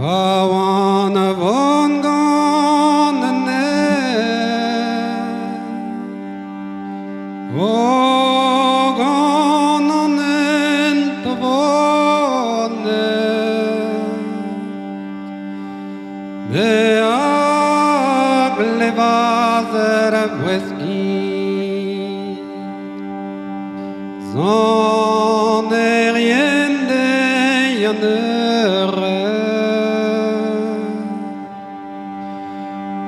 Kawana vonganne Våganen på vannet Med agle vaser av whisky Sånn igjen det jeg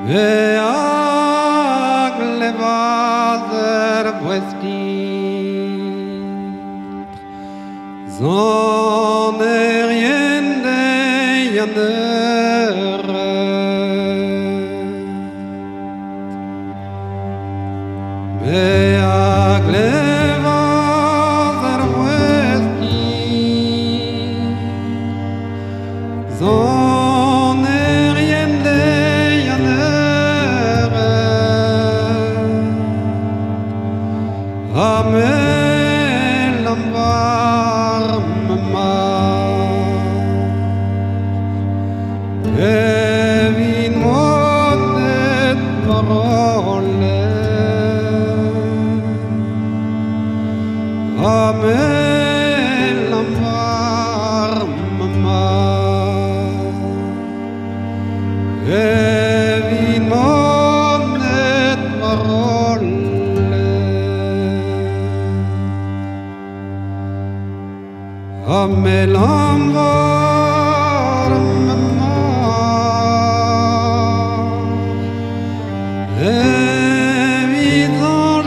Med agle vaser av whisky Sånn igjen det jeg Med agle vaser av whisky Sånn igjen det jeg Mellom varme mat Evig måttet forholdet Mellom varme mat Evig måttet forholdet Mellom varme mat Evig sånn og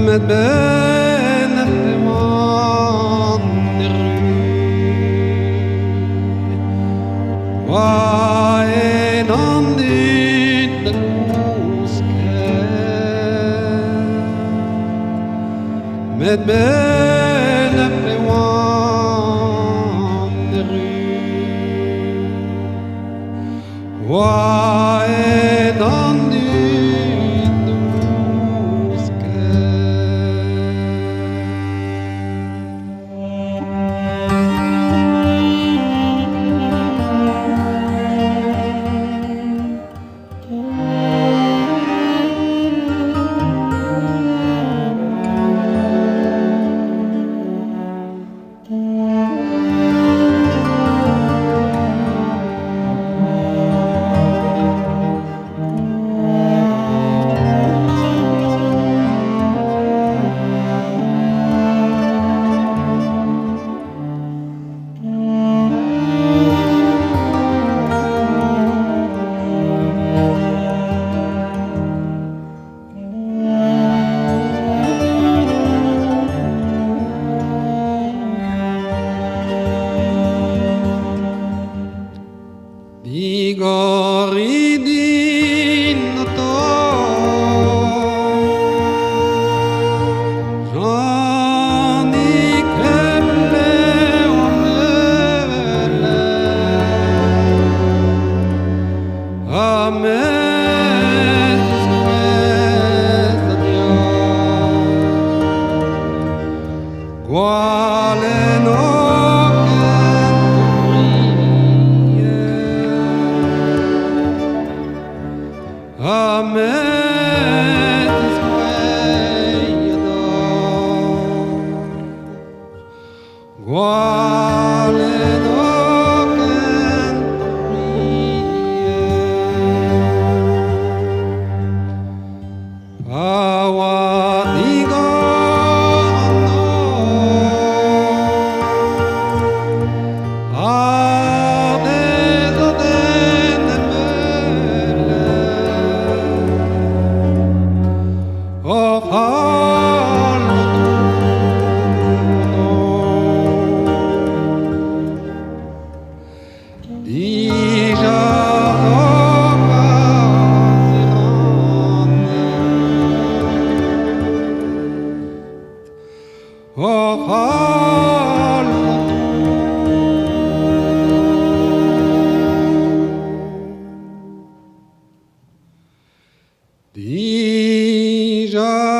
Med benet til vannet Hva en annet Med benet til vannet Hva en annet Vi går i dine tår Sånn i kvelde og møle Amen Quale Amen Quale Déjà